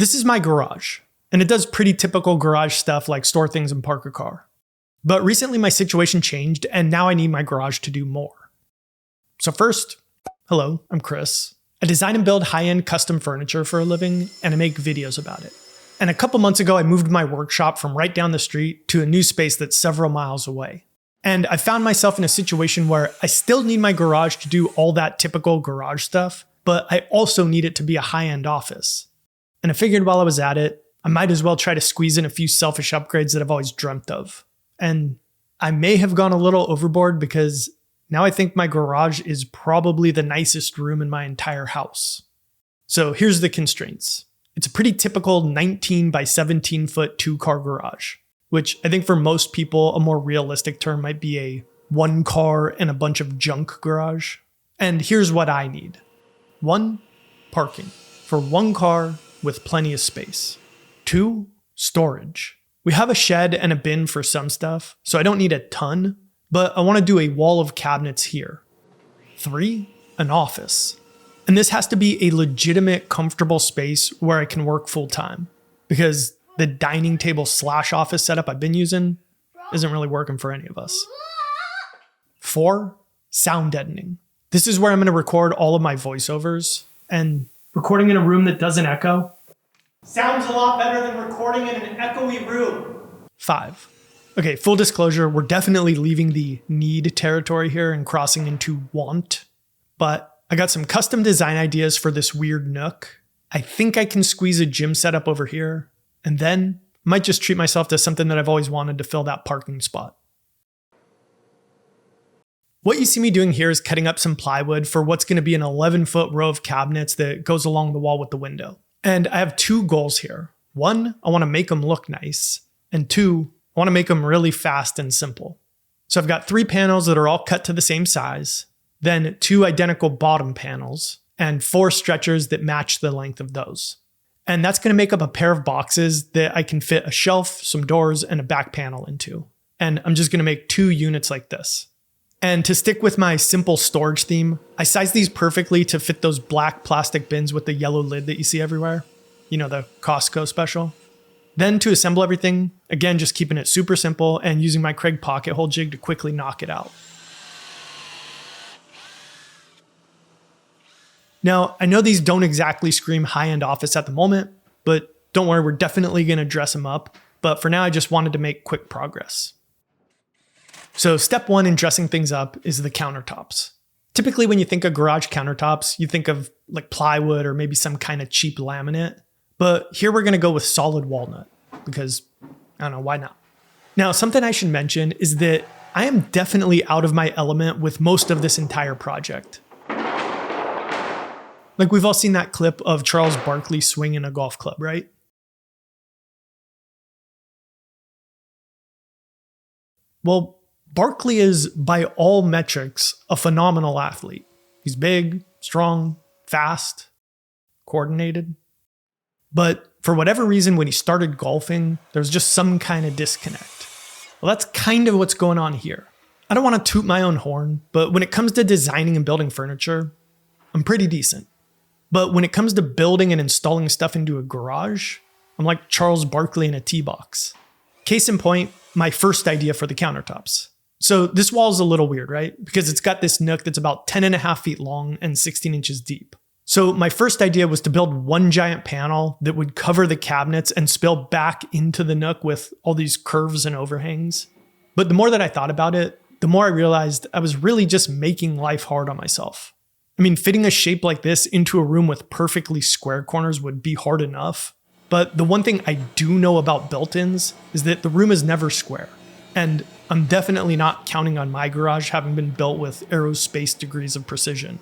This is my garage, and it does pretty typical garage stuff like store things and park a car. But recently my situation changed, and now I need my garage to do more. So first, hello, I'm Chris. I design and build high-end custom furniture for a living, and I make videos about it. And a couple months ago, I moved my workshop from right down the street to a new space that's several miles away. And I found myself in a situation where I still need my garage to do all that typical garage stuff, but I also need it to be a high-end office. And I figured while I was at it, I might as well try to squeeze in a few selfish upgrades that I've always dreamt of. And I may have gone a little overboard because now I think my garage is probably the nicest room in my entire house. So here's the constraints. It's a pretty typical 19 by 17 foot 2-car garage, which I think for most people, a more realistic term might be a 1-car and a bunch of junk garage. And here's what I need. 1, parking for 1 car with plenty of space. 2, storage. We have a shed and a bin for some stuff, so I don't need a ton, but I want to do a wall of cabinets here. 3, an office. And this has to be a legitimate, comfortable space where I can work full time, because the dining table / office setup I've been using isn't really working for any of us. 4, sound deadening. This is where I'm going to record all of my voiceovers, and recording in a room that doesn't echo sounds a lot better than recording in an echoey room. 5. Okay, full disclosure, we're definitely leaving the need territory here and crossing into want, but I got some custom design ideas for this weird nook. I think I can squeeze a gym setup over here, and then I might just treat myself to something that I've always wanted to fill that parking spot. What you see me doing here is cutting up some plywood for what's going to be an 11-foot row of cabinets that goes along the wall with the window. And I have 2 goals here. 1, I want to make them look nice. And 2, I want to make them really fast and simple. So I've got 3 panels that are all cut to the same size, then 2 identical bottom panels, and 4 stretchers that match the length of those. And that's going to make up a pair of boxes that I can fit a shelf, some doors, and a back panel into. And I'm just going to make 2 units like this. And to stick with my simple storage theme, I sized these perfectly to fit those black plastic bins with the yellow lid that you see everywhere. You know, the Costco special. Then to assemble everything, again, just keeping it super simple and using my Craig pocket hole jig to quickly knock it out. Now, I know these don't exactly scream high-end office at the moment, but don't worry, we're definitely going to dress them up. But for now, I just wanted to make quick progress. So step 1 in dressing things up is the countertops. Typically, when you think of garage countertops, you think of like plywood or maybe some kind of cheap laminate. But here we're going to go with solid walnut because, I don't know, why not? Now, something I should mention is that I am definitely out of my element with most of this entire project. Like we've all seen that clip of Charles Barkley swinging a golf club, right? Well, Barkley is, by all metrics, a phenomenal athlete. He's big, strong, fast, coordinated. But for whatever reason, when he started golfing, there was just some kind of disconnect. Well, that's kind of what's going on here. I don't want to toot my own horn, but when it comes to designing and building furniture, I'm pretty decent. But when it comes to building and installing stuff into a garage, I'm like Charles Barkley in a tee box. Case in point, my first idea for the countertops. So this wall is a little weird, right? Because it's got this nook that's about 10.5 feet long and 16 inches deep. So my first idea was to build 1 giant panel that would cover the cabinets and spill back into the nook with all these curves and overhangs. But the more that I thought about it, the more I realized I was really just making life hard on myself. I mean, fitting a shape like this into a room with perfectly square corners would be hard enough. But the one thing I do know about built-ins is that the room is never square. And I'm definitely not counting on my garage having been built with aerospace degrees of precision.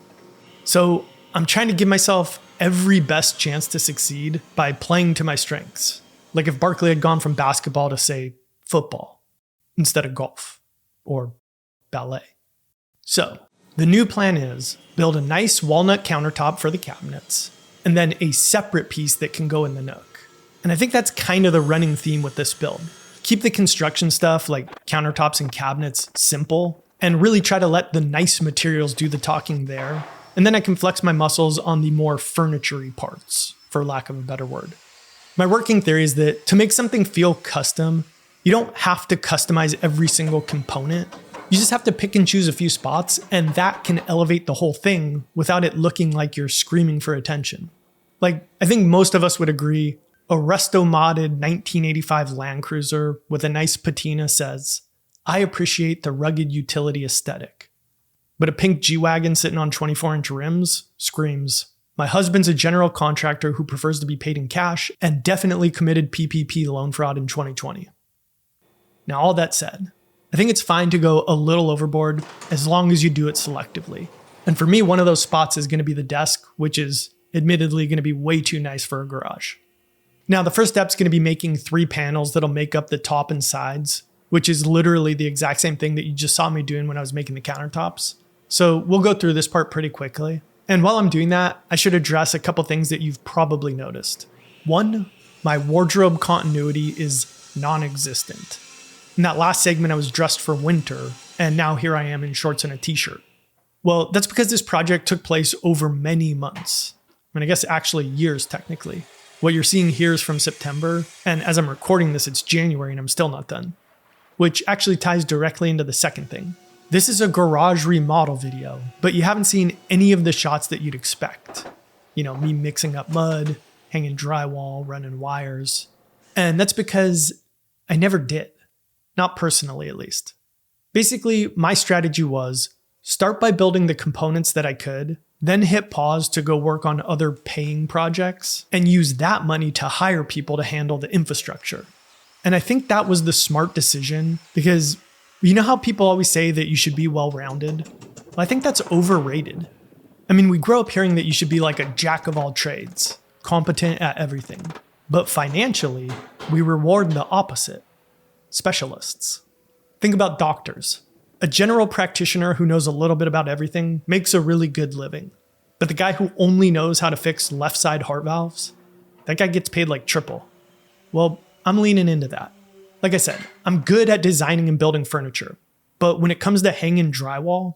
So I'm trying to give myself every best chance to succeed by playing to my strengths. Like if Barkley had gone from basketball to, say, football instead of golf or ballet. So the new plan is build a nice walnut countertop for the cabinets and then a separate piece that can go in the nook. And I think that's kind of the running theme with this build. Keep the construction stuff like countertops and cabinets simple and really try to let the nice materials do the talking there. And then I can flex my muscles on the more furniture-y parts, for lack of a better word. My working theory is that to make something feel custom, you don't have to customize every single component. You just have to pick and choose a few spots, and that can elevate the whole thing without it looking like you're screaming for attention. Like, I think most of us would agree, a resto-modded 1985 Land Cruiser with a nice patina says, "I appreciate the rugged utility aesthetic." But a pink G-Wagon sitting on 24-inch rims screams, "My husband's a general contractor who prefers to be paid in cash and definitely committed PPP loan fraud in 2020. Now, all that said, I think it's fine to go a little overboard as long as you do it selectively. And for me, one of those spots is going to be the desk, which is admittedly going to be way too nice for a garage. Now, the first step is going to be making 3 panels that'll make up the top and sides, which is literally the exact same thing that you just saw me doing when I was making the countertops. So we'll go through this part pretty quickly. And while I'm doing that, I should address a couple things that you've probably noticed. 1, my wardrobe continuity is non-existent. In that last segment, I was dressed for winter, and now here I am in shorts and a t-shirt. Well, that's because this project took place over many months. I guess actually years technically. What you're seeing here is from September, and as I'm recording this, it's January and I'm still not done. Which actually ties directly into the second thing. This is a garage remodel video, but you haven't seen any of the shots that you'd expect. Me mixing up mud, hanging drywall, running wires. And that's because I never did. Not personally, at least. Basically, my strategy was start by building the components that I could, then hit pause to go work on other paying projects, and use that money to hire people to handle the infrastructure. And I think that was the smart decision because you know how people always say that you should be well-rounded? Well, I think that's overrated. We grow up hearing that you should be like a jack of all trades, competent at everything. But financially, we reward the opposite. Specialists. Think about doctors. A general practitioner who knows a little bit about everything makes a really good living. But the guy who only knows how to fix left side heart valves, that guy gets paid like triple. Well, I'm leaning into that. Like I said, I'm good at designing and building furniture, but when it comes to hanging drywall,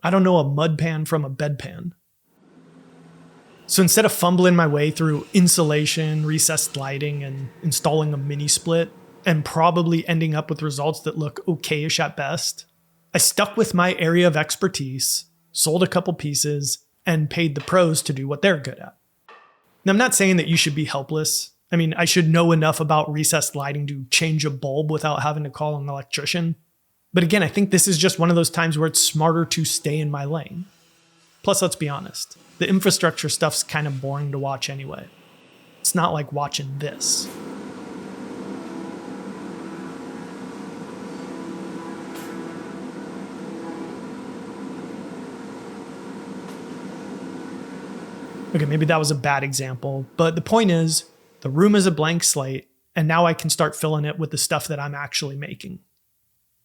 I don't know a mud pan from a bedpan. So instead of fumbling my way through insulation, recessed lighting, and installing a mini split, and probably ending up with results that look okayish at best, I stuck with my area of expertise, sold a couple pieces, and paid the pros to do what they're good at. Now, I'm not saying that you should be helpless. I should know enough about recessed lighting to change a bulb without having to call an electrician. But again, I think this is just one of those times where it's smarter to stay in my lane. Plus, let's be honest, the infrastructure stuff's kind of boring to watch anyway. It's not like watching this. Okay, maybe that was a bad example, but the point is, the room is a blank slate, and now I can start filling it with the stuff that I'm actually making.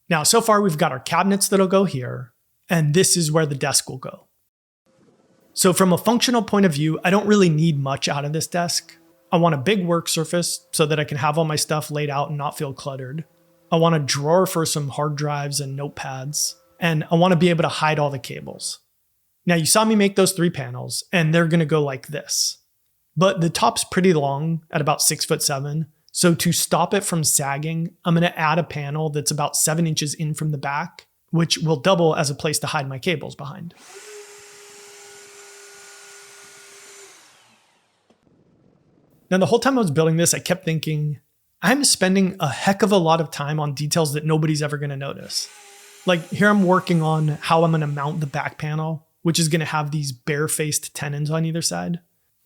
Now, so far we've got our cabinets that'll go here, and this is where the desk will go. So from a functional point of view, I don't really need much out of this desk. I want a big work surface so that I can have all my stuff laid out and not feel cluttered. I want a drawer for some hard drives and notepads, and I want to be able to hide all the cables. Now, you saw me make those 3 panels, and they're going to go like this. But the top's pretty long at about 6'7", so to stop it from sagging, I'm going to add a panel that's about 7 inches in from the back, which will double as a place to hide my cables behind. Now, the whole time I was building this, I kept thinking, I'm spending a heck of a lot of time on details that nobody's ever going to notice. Like here I'm working on how I'm going to mount the back panel, which is going to have these bare-faced tenons on either side.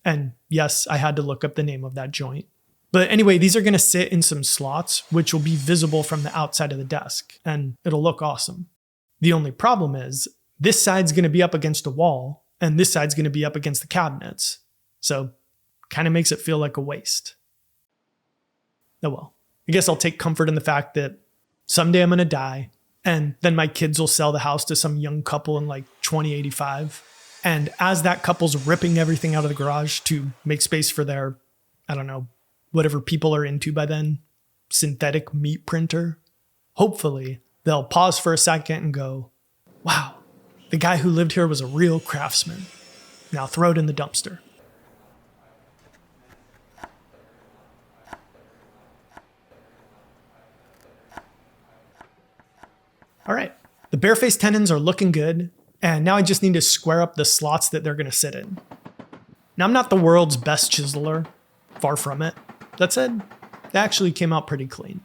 And yes, I had to look up the name of that joint. But anyway, these are going to sit in some slots, which will be visible from the outside of the desk, and it'll look awesome. The only problem is, this side's going to be up against a wall, and this side's going to be up against the cabinets. So, kind of makes it feel like a waste. Oh well, I guess I'll take comfort in the fact that someday I'm going to die, and then my kids will sell the house to some young couple in like 2085. And as that couple's ripping everything out of the garage to make space for their, whatever people are into by then, synthetic meat printer, hopefully they'll pause for a second and go, wow, the guy who lived here was a real craftsman. Now throw it in the dumpster. All right, the barefaced tenons are looking good, and now I just need to square up the slots that they're gonna sit in. Now I'm not the world's best chiseler, far from it. That said, it actually came out pretty clean.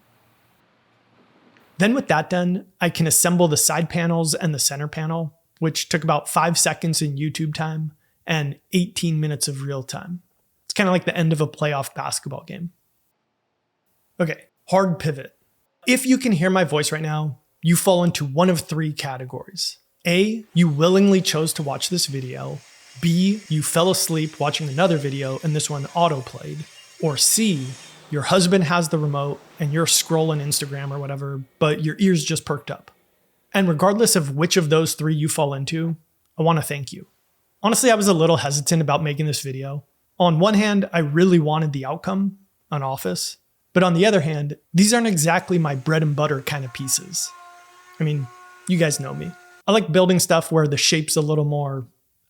Then with that done, I can assemble the side panels and the center panel, which took about 5 seconds in YouTube time and 18 minutes of real time. It's kind of like the end of a playoff basketball game. Okay, hard pivot. If you can hear my voice right now, you fall into one of 3 categories. A, you willingly chose to watch this video. B, you fell asleep watching another video and this one auto-played. Or C, your husband has the remote and you're scrolling Instagram or whatever, but your ears just perked up. And regardless of which of those 3 you fall into, I want to thank you. Honestly, I was a little hesitant about making this video. On one hand, I really wanted the outcome, an office. But on the other hand, these aren't exactly my bread and butter kind of pieces. I mean, you guys know me. I like building stuff where the shape's a little more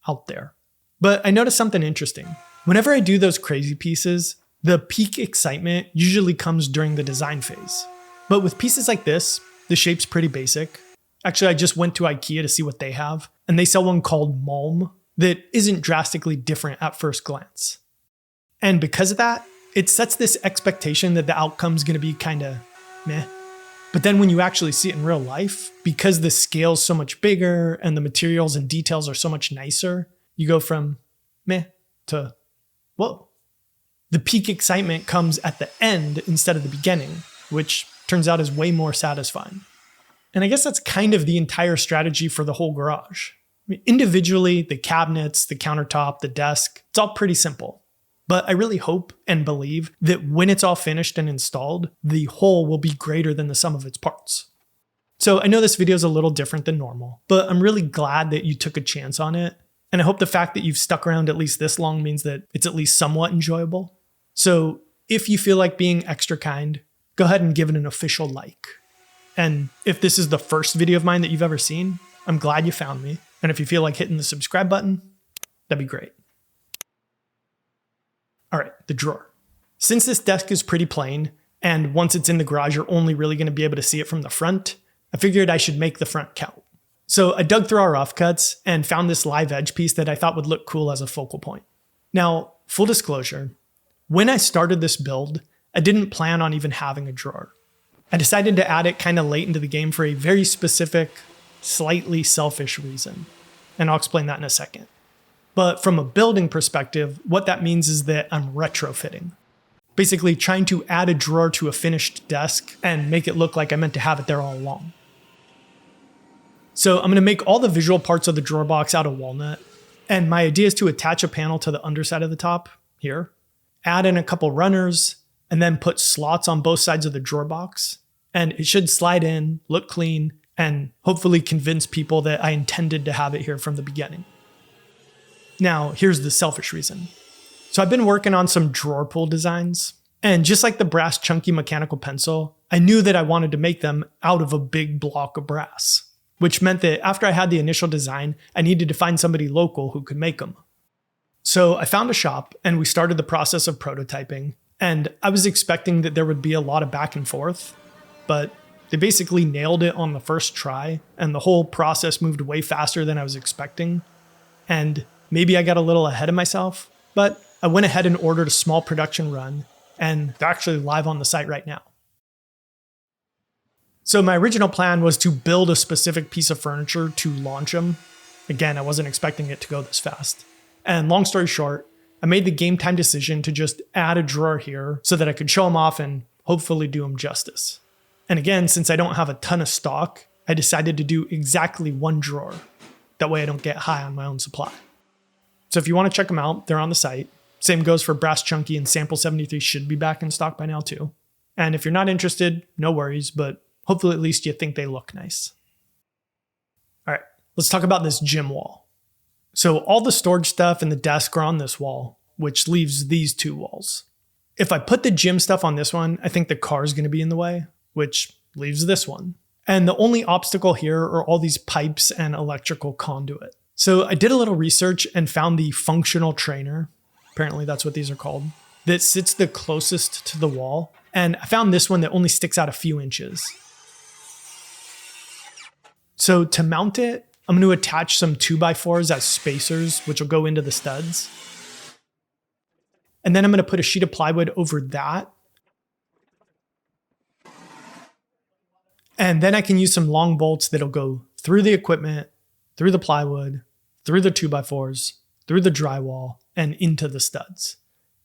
out there. But I noticed something interesting. Whenever I do those crazy pieces, the peak excitement usually comes during the design phase. But with pieces like this, the shape's pretty basic. Actually, I just went to IKEA to see what they have, and they sell one called Malm that isn't drastically different at first glance. And because of that, it sets this expectation that the outcome's gonna be kinda meh. But then when you actually see it in real life, because the scale's so much bigger and the materials and details are so much nicer, you go from meh to whoa. The peak excitement comes at the end instead of the beginning, which turns out is way more satisfying. And I guess that's kind of the entire strategy for the whole garage. I mean, individually, the cabinets, the countertop, the desk, it's all pretty simple. But I really hope and believe that when it's all finished and installed, the whole will be greater than the sum of its parts. So I know this video is a little different than normal, but I'm really glad that you took a chance on it. And I hope the fact that you've stuck around at least this long means that it's at least somewhat enjoyable. So if you feel like being extra kind, go ahead and give it an official like. And if this is the first video of mine that you've ever seen, I'm glad you found me. And if you feel like hitting the subscribe button, that'd be great. All right, the drawer. Since this desk is pretty plain, and once it's in the garage, you're only really gonna be able to see it from the front, I figured I should make the front count. So I dug through our offcuts and found this live edge piece that I thought would look cool as a focal point. Now, full disclosure, when I started this build, I didn't plan on even having a drawer. I decided to add it kind of late into the game for a very specific, slightly selfish reason. And I'll explain that in a second. But from a building perspective, what that means is that I'm retrofitting. Basically trying to add a drawer to a finished desk and make it look like I meant to have it there all along. So I'm gonna make all the visual parts of the drawer box out of walnut. And my idea is to attach a panel to the underside of the top here, add in a couple runners, and then put slots on both sides of the drawer box. And it should slide in, look clean, and hopefully convince people that I intended to have it here from the beginning. Now, here's the selfish reason. So I've been working on some drawer pull designs, and just like the brass chunky mechanical pencil, I knew that I wanted to make them out of a big block of brass, which meant that after I had the initial design, I needed to find somebody local who could make them. So I found a shop and we started the process of prototyping, and I was expecting that there would be a lot of back and forth, but they basically nailed it on the first try, and the whole process moved way faster than I was expecting. And maybe I got a little ahead of myself, but I went ahead and ordered a small production run, and they're actually live on the site right now. So my original plan was to build a specific piece of furniture to launch them. Again, I wasn't expecting it to go this fast. And long story short, I made the game time decision to just add a drawer here so that I could show them off and hopefully do them justice. And again, since I don't have a ton of stock, I decided to do exactly one drawer. That way I don't get high on my own supply. So if you want to check them out, they're on the site. Same goes for Brass Chunky, and Sample 73 should be back in stock by now too. And if you're not interested, no worries, but hopefully at least you think they look nice. All right, let's talk about this gym wall. So all the storage stuff and the desk are on this wall, which leaves these 2 walls. If I put the gym stuff on this one, I think the car is going to be in the way, which leaves this one. And the only obstacle here are all these pipes and electrical conduit. So I did a little research and found the functional trainer, apparently that's what these are called, that sits the closest to the wall. And I found this one that only sticks out a few inches. So to mount it, I'm going to attach some 2x4s as spacers, which will go into the studs. And then I'm going to put a sheet of plywood over that. And then I can use some long bolts that'll go through the equipment, through the plywood, through the 2x4s, through the drywall, and into the studs.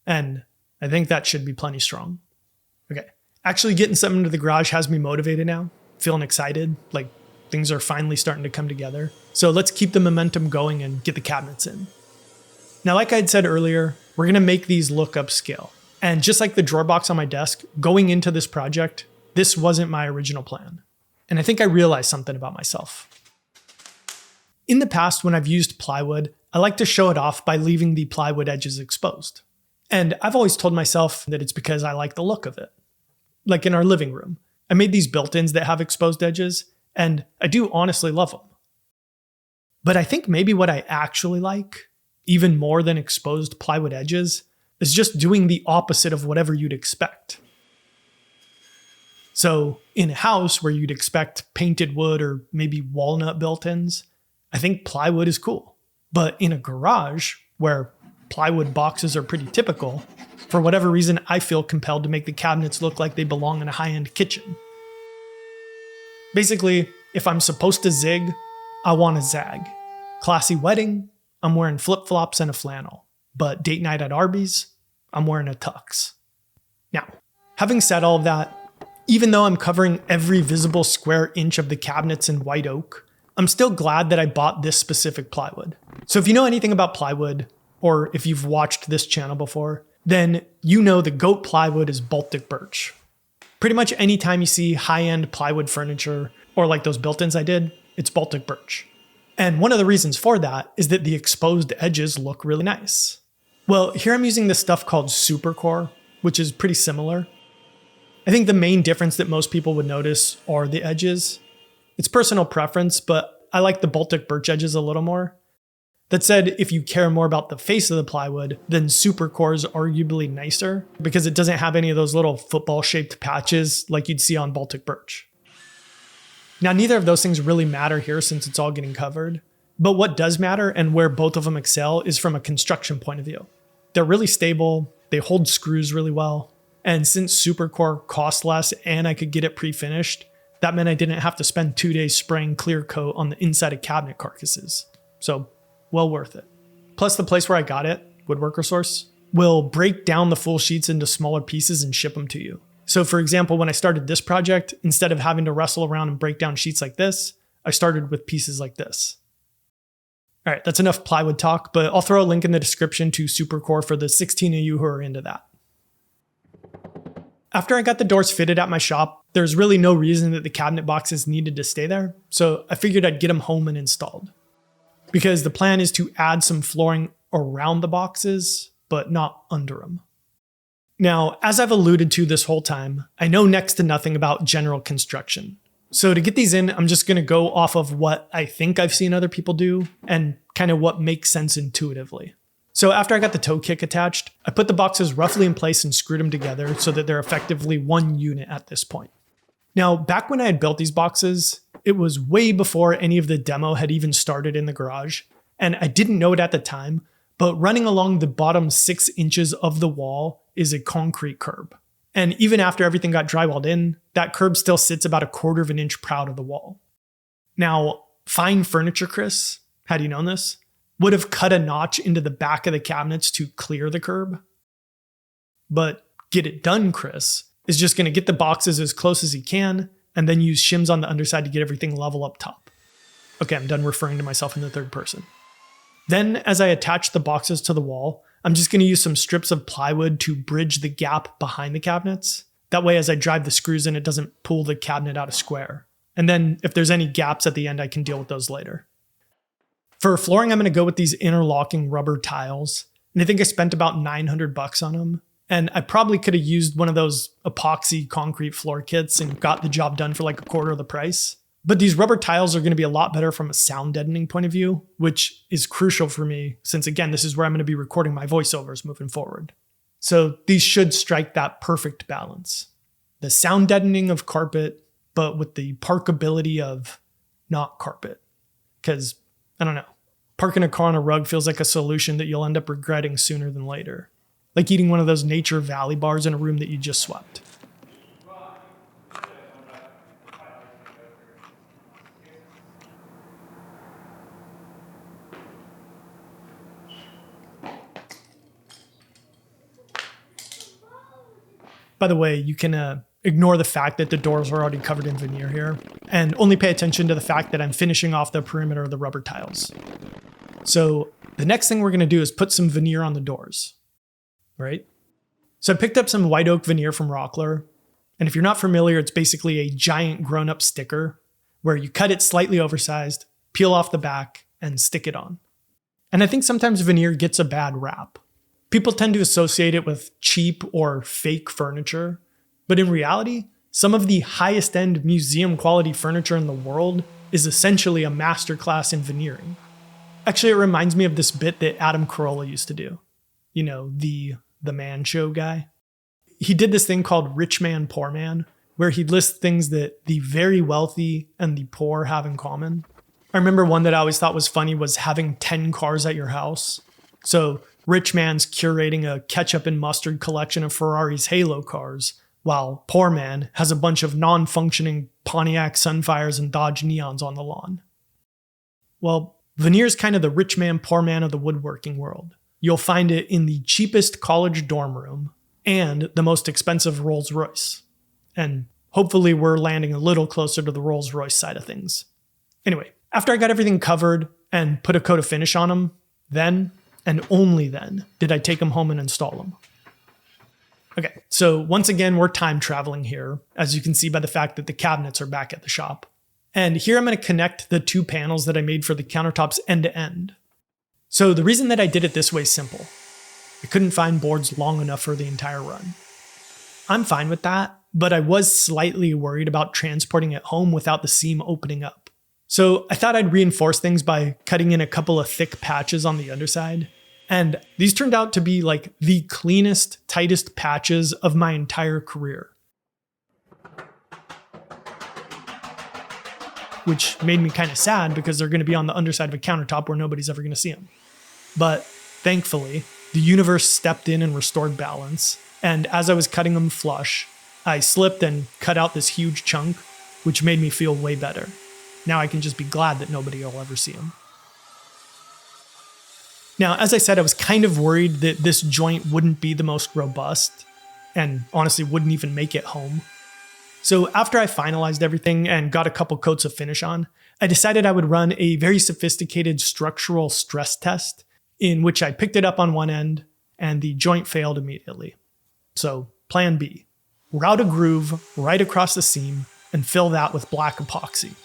And I think that should be plenty strong. Okay, actually getting something into the garage has me motivated now, feeling excited, like things are finally starting to come together. So let's keep the momentum going and get the cabinets in. Now, like I had said earlier, we're gonna make these look upscale. And just like the drawer box on my desk, going into this project, this wasn't my original plan. And I think I realized something about myself. In the past, when I've used plywood, I like to show it off by leaving the plywood edges exposed. And I've always told myself that it's because I like the look of it. Like in our living room, I made these built-ins that have exposed edges, and I do honestly love them. But I think maybe what I actually like, even more than exposed plywood edges, is just doing the opposite of whatever you'd expect. So in a house where you'd expect painted wood or maybe walnut built-ins, I think plywood is cool. But in a garage where plywood boxes are pretty typical, for whatever reason, I feel compelled to make the cabinets look like they belong in a high-end kitchen. Basically, if I'm supposed to zig, I want to zag. Classy wedding, I'm wearing flip-flops and a flannel. But date night at Arby's, I'm wearing a tux. Now, having said all of that, even though I'm covering every visible square inch of the cabinets in white oak, I'm still glad that I bought this specific plywood. So if you know anything about plywood, or if you've watched this channel before, then you know the GOAT plywood is Baltic birch. Pretty much anytime you see high-end plywood furniture, or like those built-ins I did, it's Baltic birch. And one of the reasons for that is that the exposed edges look really nice. Well, here I'm using this stuff called Supercore, which is pretty similar. I think the main difference that most people would notice are the edges. It's personal preference, but I like the Baltic birch edges a little more. That said, if you care more about the face of the plywood, then Supercore is arguably nicer because it doesn't have any of those little football-shaped patches like you'd see on Baltic birch. Now, neither of those things really matter here since it's all getting covered, but what does matter and where both of them excel is from a construction point of view. They're really stable, they hold screws really well, and since Supercore cost less and I could get it pre-finished, that meant I didn't have to spend 2 days spraying clear coat on the inside of cabinet carcasses. So, well worth it. Plus the place where I got it, Woodworker Source, will break down the full sheets into smaller pieces and ship them to you. So for example, when I started this project, instead of having to wrestle around and break down sheets like this, I started with pieces like this. All right, that's enough plywood talk, but I'll throw a link in the description to Supercore for the 16 of you who are into that. After I got the doors fitted at my shop, there's really no reason that the cabinet boxes needed to stay there, so I figured I'd get them home and installed. Because the plan is to add some flooring around the boxes, but not under them. Now, as I've alluded to this whole time, I know next to nothing about general construction. So to get these in, I'm just going to go off of what I think I've seen other people do and kind of what makes sense intuitively. So after I got the toe kick attached, I put the boxes roughly in place and screwed them together so that they're effectively one unit at this point. Now, back when I had built these boxes, it was way before any of the demo had even started in the garage, and I didn't know it at the time, but running along the bottom 6 inches of the wall is a concrete curb. And even after everything got drywalled in, that curb still sits about 1/4 of an inch proud of the wall. Now, fine furniture Chris, had you known this, would have cut a notch into the back of the cabinets to clear the curb. But Get It Done Chris is just going to get the boxes as close as he can and then use shims on the underside to get everything level up top. Okay, I'm done referring to myself in the third person. Then, as I attach the boxes to the wall, I'm just going to use some strips of plywood to bridge the gap behind the cabinets. That way, as I drive the screws in, it doesn't pull the cabinet out of square. And then, if there's any gaps at the end, I can deal with those later. For flooring, I'm going to go with these interlocking rubber tiles. And I think I spent about $900 on them. And I probably could have used one of those epoxy concrete floor kits and got the job done for like 1/4 of the price. But these rubber tiles are going to be a lot better from a sound deadening point of view, which is crucial for me since, again, this is where I'm going to be recording my voiceovers moving forward. So these should strike that perfect balance. The sound deadening of carpet, but with the parkability of not carpet. Because, I don't know, parking a car on a rug feels like a solution that you'll end up regretting sooner than later. Like eating one of those Nature Valley bars in a room that you just swept. By the way, you can ignore the fact that the doors are already covered in veneer here, and only pay attention to the fact that I'm finishing off the perimeter of the rubber tiles. So the next thing we're going to do is put some veneer on the doors, right? So I picked up some white oak veneer from Rockler, and if you're not familiar, it's basically a giant grown-up sticker where you cut it slightly oversized, peel off the back, and stick it on. And I think sometimes veneer gets a bad rap. People tend to associate it with cheap or fake furniture, but in reality, some of the highest end museum quality furniture in the world is essentially a masterclass in veneering. Actually, it reminds me of this bit that Adam Carolla used to do. You know, the Man Show guy. He did this thing called Rich Man, Poor Man, where he'd list things that the very wealthy and the poor have in common. I remember one that I always thought was funny was having 10 cars at your house. So rich man's curating a ketchup and mustard collection of Ferrari's Halo cars, while poor man has a bunch of non-functioning Pontiac Sunfires and Dodge Neons on the lawn. Well, veneer's kind of the rich man, poor man of the woodworking world. You'll find it in the cheapest college dorm room and the most expensive Rolls Royce. And hopefully we're landing a little closer to the Rolls Royce side of things. Anyway, after I got everything covered and put a coat of finish on them, then, and only then, did I take them home and install them. Okay, so once again, we're time traveling here, as you can see by the fact that the cabinets are back at the shop. And here I'm going to connect the two panels that I made for the countertops end to end. So the reason that I did it this way is simple. I couldn't find boards long enough for the entire run. I'm fine with that, but I was slightly worried about transporting it home without the seam opening up. So I thought I'd reinforce things by cutting in a couple of thick patches on the underside. And these turned out to be like the cleanest, tightest patches of my entire career. Which made me kind of sad because they're going to be on the underside of a countertop where nobody's ever going to see them. But thankfully, the universe stepped in and restored balance. And as I was cutting them flush, I slipped and cut out this huge chunk, which made me feel way better. Now I can just be glad that nobody will ever see them. Now, as I said, I was kind of worried that this joint wouldn't be the most robust, and honestly wouldn't even make it home. So after I finalized everything and got a couple coats of finish on, I decided I would run a very sophisticated structural stress test in which I picked it up on one end and the joint failed immediately. So plan B, route a groove right across the seam and fill that with black epoxy.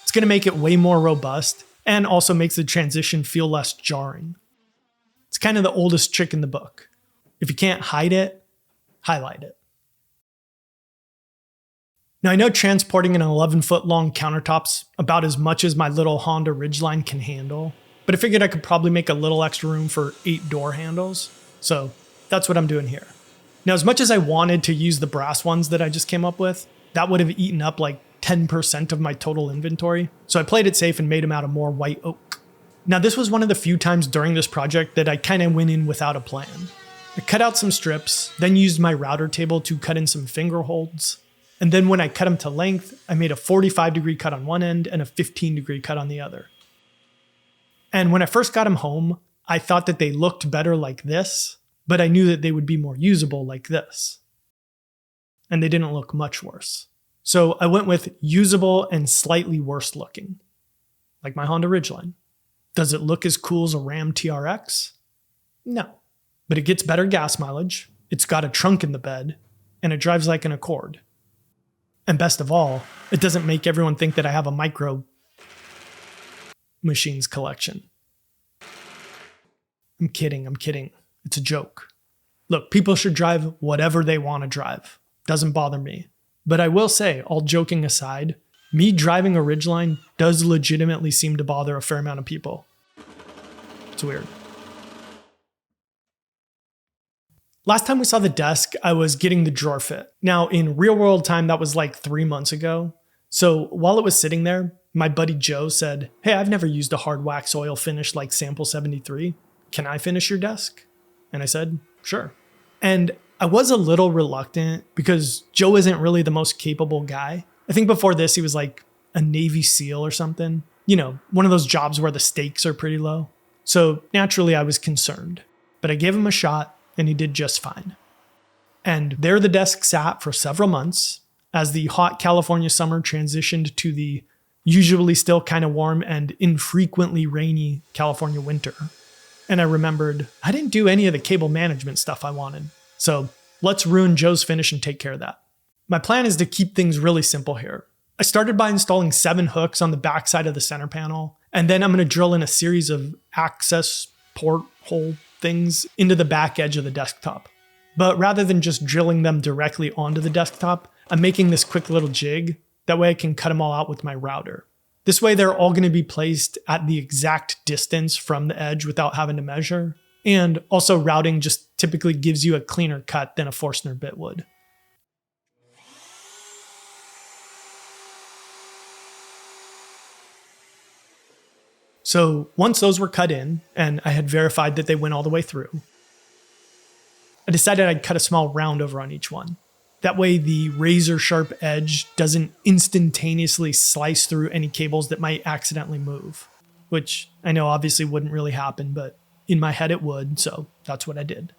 It's going to make it way more robust and also makes the transition feel less jarring. It's kind of the oldest trick in the book. If you can't hide it, highlight it. Now I know transporting an 11-foot long countertop's about as much as my little Honda Ridgeline can handle, but I figured I could probably make a little extra room for 8 door handles, so that's what I'm doing here. Now as much as I wanted to use the brass ones that I just came up with, that would have eaten up like 10% of my total inventory, so I played it safe and made them out of more white oak. Now this was one of the few times during this project that I kind of went in without a plan. I cut out some strips, then used my router table to cut in some finger holds, and then when I cut them to length, I made a 45-degree cut on one end and a 15-degree cut on the other. And when I first got them home, I thought that they looked better like this, but I knew that they would be more usable like this. And they didn't look much worse. So I went with usable and slightly worse looking, like my Honda Ridgeline. Does it look as cool as a Ram TRX? No, but it gets better gas mileage, it's got a trunk in the bed, and it drives like an Accord. And best of all, it doesn't make everyone think that I have a micro machines collection. I'm kidding. It's a joke. Look, people should drive whatever they want to drive. Doesn't bother me. But I will say, all joking aside, me driving a Ridgeline does legitimately seem to bother a fair amount of people. It's weird. Last time we saw the desk, I was getting the drawer fit. Now, in real world time, that was like 3 months ago. So while it was sitting there, my buddy Joe said, "Hey, I've never used a hard wax oil finish like Sample 73. Can I finish your desk?" And I said, "Sure." And I was a little reluctant because Joe isn't really the most capable guy. I think before this, he was like a Navy SEAL or something. You know, one of those jobs where the stakes are pretty low. So naturally, I was concerned. But I gave him a shot, and he did just fine. And there the desk sat for several months as the hot California summer transitioned to the usually still kind of warm and infrequently rainy California winter. And I remembered I didn't do any of the cable management stuff I wanted. So let's ruin Joe's finish and take care of that. My plan is to keep things really simple here. I started by installing 7 hooks on the backside of the center panel, and then I'm going to drill in a series of access porthole things into the back edge of the desktop. But rather than just drilling them directly onto the desktop, I'm making this quick little jig. That way I can cut them all out with my router. This way they're all going to be placed at the exact distance from the edge without having to measure. And also routing just typically gives you a cleaner cut than a Forstner bit would. So once those were cut in, and I had verified that they went all the way through, I decided I'd cut a small round over on each one. That way the razor sharp edge doesn't instantaneously slice through any cables that might accidentally move, which I know obviously wouldn't really happen, but in my head it would, so that's what I did.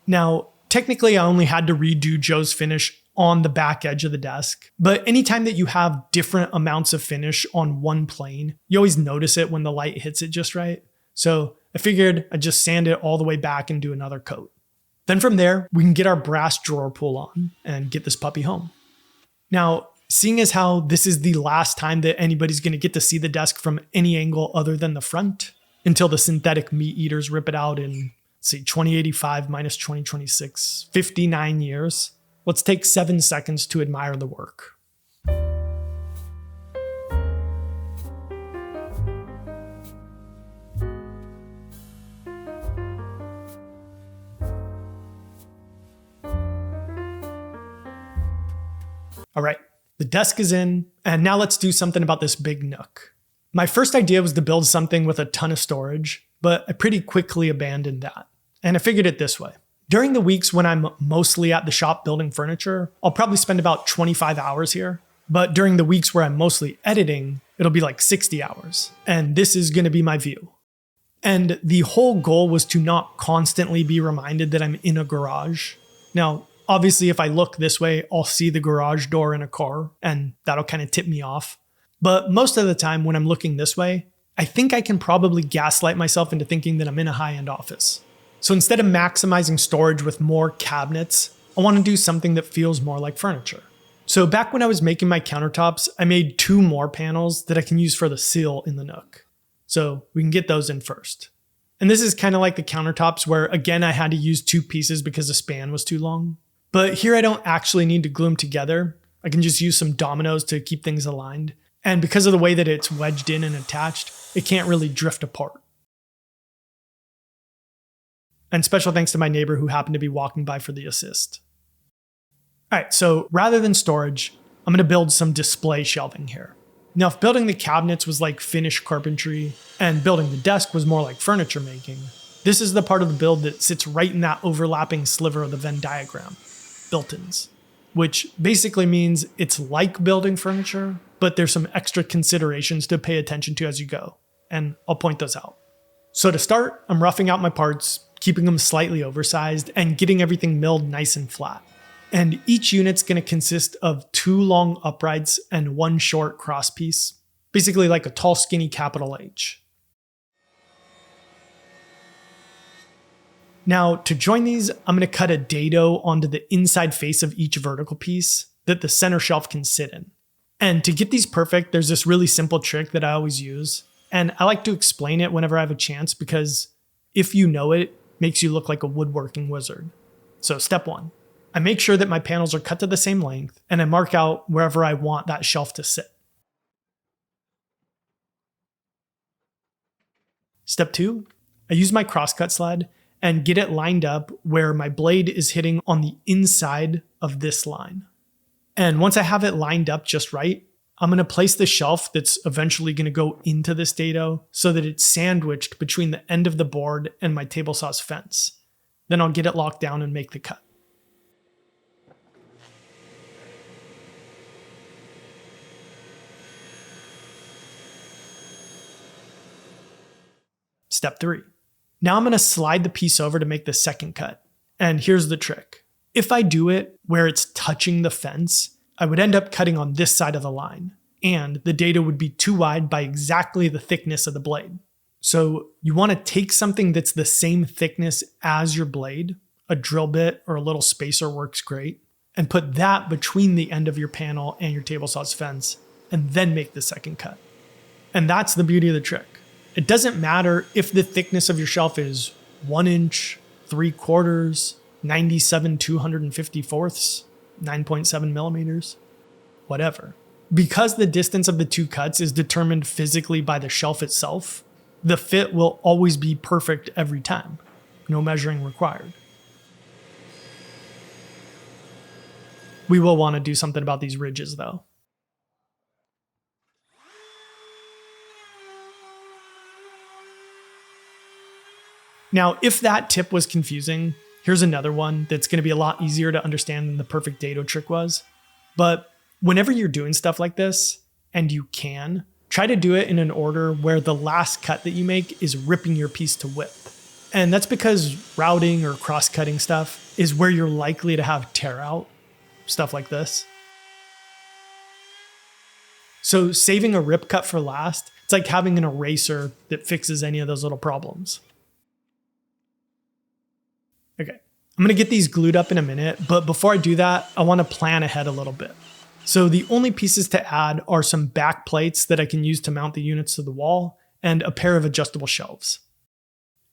Now, technically I only had to redo Joe's finish on the back edge of the desk, but anytime that you have different amounts of finish on one plane, you always notice it when the light hits it just right. So I figured I'd just sand it all the way back and do another coat. Then from there, we can get our brass drawer pull on and get this puppy home. Now, seeing as how this is the last time that anybody's going to get to see the desk from any angle other than the front, until the synthetic meat eaters rip it out in, let's see, 2085 minus 2026, 59 years, let's take 7 seconds to admire the work. All right, the desk is in, and now let's do something about this big Nook. My first idea was to build something with a ton of storage, but I pretty quickly abandoned that. And I figured it this way. During the weeks when I'm mostly at the shop building furniture, I'll probably spend about 25 hours here. But during the weeks where I'm mostly editing, it'll be like 60 hours. And this is going to be my view. And the whole goal was to not constantly be reminded that I'm in a garage. Now, obviously, if I look this way, I'll see the garage door in a car, and that'll kind of tip me off. But most of the time when I'm looking this way, I think I can probably gaslight myself into thinking that I'm in a high-end office. So instead of maximizing storage with more cabinets, I want to do something that feels more like furniture. So back when I was making my countertops, I made 2 more panels that I can use for the sill in the Nook. So we can get those in first. And this is kind of like the countertops where, again, I had to use 2 pieces because the span was too long. But here I don't actually need to glue them together. I can just use some dominoes to keep things aligned. And because of the way that it's wedged in and attached, it can't really drift apart. And special thanks to my neighbor who happened to be walking by for the assist. All right, so rather than storage, I'm going to build some display shelving here. Now, if building the cabinets was like finished carpentry and building the desk was more like furniture making, this is the part of the build that sits right in that overlapping sliver of the Venn diagram. Built-ins, which basically means it's like building furniture, but there's some extra considerations to pay attention to as you go, and I'll point those out. So to start, I'm roughing out my parts, keeping them slightly oversized, and getting everything milled nice and flat. And each unit's going to consist of 2 long uprights and 1 short cross piece, basically like a tall, skinny capital H. Now, to join these, I'm going to cut a dado onto the inside face of each vertical piece that the center shelf can sit in. And to get these perfect, there's this really simple trick that I always use. And I like to explain it whenever I have a chance because if you know it, it makes you look like a woodworking wizard. So step 1, I make sure that my panels are cut to the same length and I mark out wherever I want that shelf to sit. Step 2, I use my crosscut sled and get it lined up where my blade is hitting on the inside of this line. And once I have it lined up just right, I'm going to place the shelf that's eventually going to go into this dado so that it's sandwiched between the end of the board and my table saw's fence. Then I'll get it locked down and make the cut. Step 3. Now I'm going to slide the piece over to make the second cut. And here's the trick. If I do it where it's touching the fence, I would end up cutting on this side of the line, and the dado would be too wide by exactly the thickness of the blade. So you want to take something that's the same thickness as your blade, a drill bit or a little spacer works great, and put that between the end of your panel and your table saw's fence, and then make the second cut. And that's the beauty of the trick. It doesn't matter if the thickness of your shelf is 1 inch, 3/4, 97 254ths, 9.7 millimeters, whatever. Because the distance of the two cuts is determined physically by the shelf itself, the fit will always be perfect every time. No measuring required. We will want to do something about these ridges though. Now, if that tip was confusing, here's another one that's going to be a lot easier to understand than the perfect dado trick was. But whenever you're doing stuff like this, and you can, try to do it in an order where the last cut that you make is ripping your piece to width. And that's because routing or cross-cutting stuff is where you're likely to have tear out, stuff like this. So saving a rip cut for last, it's like having an eraser that fixes any of those little problems. Okay, I'm gonna get these glued up in a minute, but before I do that, I wanna plan ahead a little bit. So the only pieces to add are some back plates that I can use to mount the units to the wall and a pair of adjustable shelves.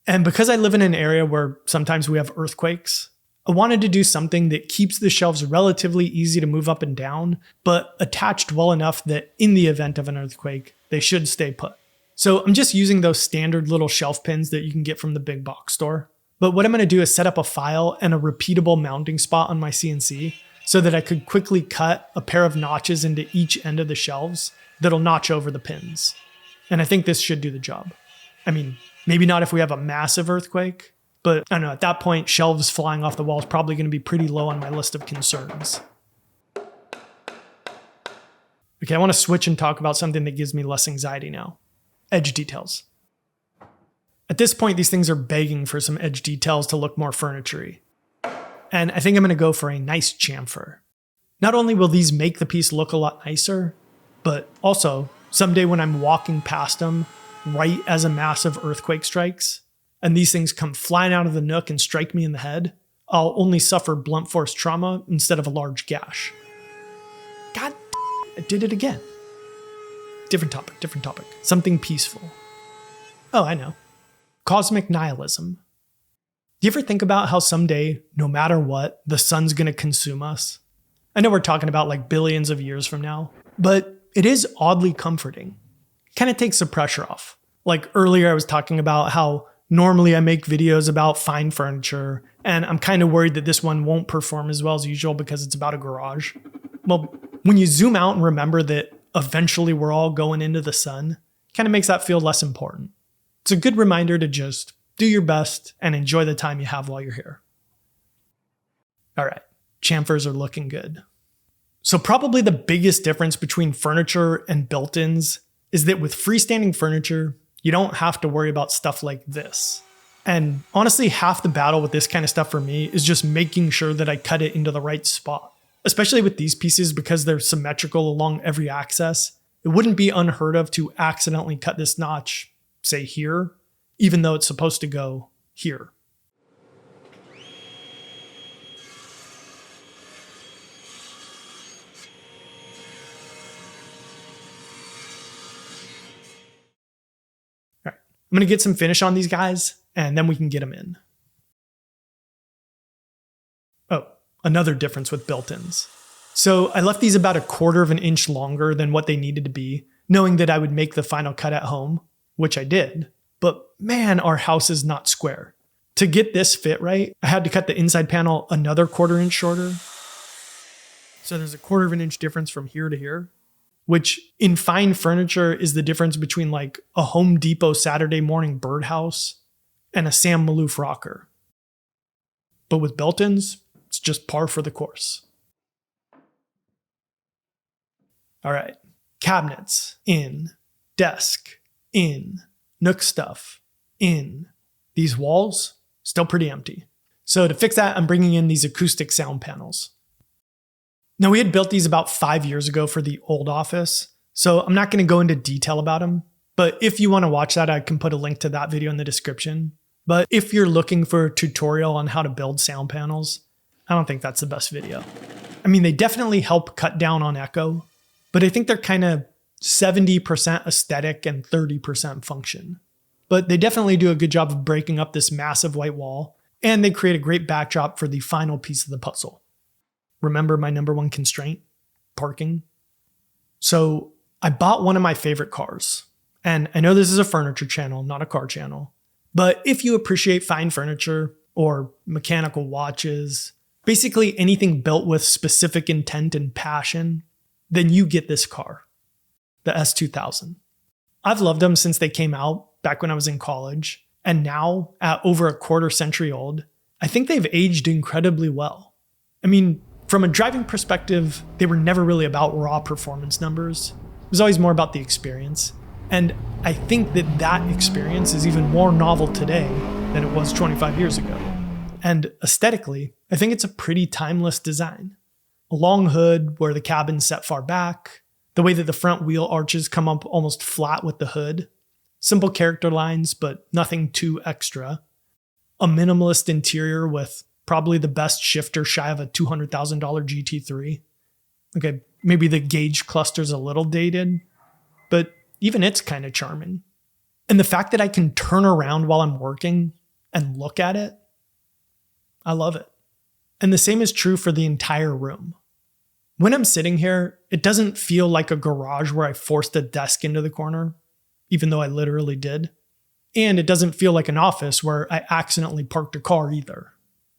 And because I live in an area where sometimes we have earthquakes, I wanted to do something that keeps the shelves relatively easy to move up and down, but attached well enough that in the event of an earthquake, they should stay put. So I'm just using those standard little shelf pins that you can get from the big box store. But what I'm going to do is set up a file and a repeatable mounting spot on my CNC so that I could quickly cut a pair of notches into each end of the shelves that'll notch over the pins. And I think this should do the job. I mean, maybe not if we have a massive earthquake, but I don't know, at that point, shelves flying off the wall is probably going to be pretty low on my list of concerns. Okay, I want to switch and talk about something that gives me less anxiety now. Edge details. At this point, these things are begging for some edge details to look more furniture-y. And I think I'm going to go for a nice chamfer. Not only will these make the piece look a lot nicer, but also someday when I'm walking past them right as a massive earthquake strikes, and these things come flying out of the nook and strike me in the head, I'll only suffer blunt force trauma instead of a large gash. God, I did it again. Different topic. Something peaceful. Oh, I know. Cosmic nihilism. Do you ever think about how someday, no matter what, the sun's going to consume us? I know we're talking about like billions of years from now, but it is oddly comforting. Kind of takes the pressure off. Like earlier I was talking about how normally I make videos about fine furniture, and I'm kind of worried that this one won't perform as well as usual because it's about a garage. Well, when you zoom out and remember that eventually we're all going into the sun, kind of makes that feel less important. It's a good reminder to just do your best and enjoy the time you have while you're here. All right, chamfers are looking good. So probably the biggest difference between furniture and built-ins is that with freestanding furniture, you don't have to worry about stuff like this. And honestly, half the battle with this kind of stuff for me is just making sure that I cut it into the right spot. Especially with these pieces because they're symmetrical along every axis. It wouldn't be unheard of to accidentally cut this notch, say here, even though it's supposed to go here. All right, I'm gonna get some finish on these guys and then we can get them in. Oh, another difference with built-ins. So I left these about 1/4 of an inch longer than what they needed to be, knowing that I would make the final cut at home, which I did. But man, our house is not square. To get this fit right, I had to cut the inside panel another 1/4 inch shorter. So there's 1/4 of an inch difference from here to here. which in fine furniture is the difference between like a Home Depot Saturday morning birdhouse and a Sam Maloof rocker. But with built-ins, it's just par for the course. All right, cabinets, in. Desk, in. Nook stuff, in. These walls, still pretty empty. So to fix that, I'm bringing in these acoustic sound panels. Now, we had built these about 5 years ago for the old office, so I'm not going to go into detail about them. But if you want to watch that, I can put a link to that video in the description. But if you're looking for a tutorial on how to build sound panels, I don't think that's the best video. I mean, they definitely help cut down on echo, but I think they're kind of 70% aesthetic and 30% function. But they definitely do a good job of breaking up this massive white wall, and they create a great backdrop for the final piece of the puzzle. Remember my number one constraint? Parking. So I bought one of my favorite cars. And I know this is a furniture channel, not a car channel. But if you appreciate fine furniture or mechanical watches, basically anything built with specific intent and passion, then you get this car, the S2000. I've loved them since they came out back when I was in college. And now, at over a quarter century old, I think they've aged incredibly well. I mean, from a driving perspective, they were never really about raw performance numbers. It was always more about the experience. And I think that that experience is even more novel today than it was 25 years ago. And aesthetically, I think it's a pretty timeless design. A long hood where the cabin's set far back, the way that the front wheel arches come up almost flat with the hood, simple character lines, but nothing too extra, a minimalist interior with probably the best shifter shy of a $200,000 GT3. Okay, maybe the gauge cluster's a little dated, but even it's kind of charming. And the fact that I can turn around while I'm working and look at it, I love it. And the same is true for the entire room. When I'm sitting here, it doesn't feel like a garage where I forced a desk into the corner, even though I literally did. And it doesn't feel like an office where I accidentally parked a car either.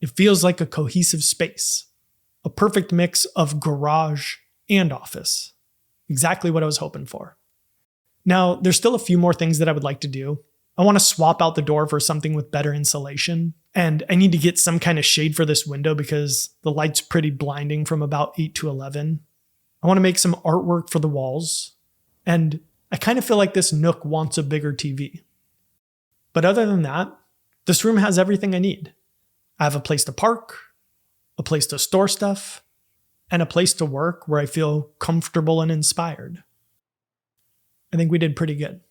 It feels like a cohesive space, a perfect mix of garage and office. Exactly what I was hoping for. Now, there's still a few more things that I would like to do. I want to swap out the door for something with better insulation, and I need to get some kind of shade for this window because the light's pretty blinding from about 8 to 11. I want to make some artwork for the walls, and I kind of feel like this Nook wants a bigger TV. But other than that, this room has everything I need. I have a place to park, a place to store stuff, and a place to work where I feel comfortable and inspired. I think we did pretty good.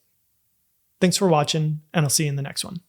Thanks for watching, and I'll see you in the next one.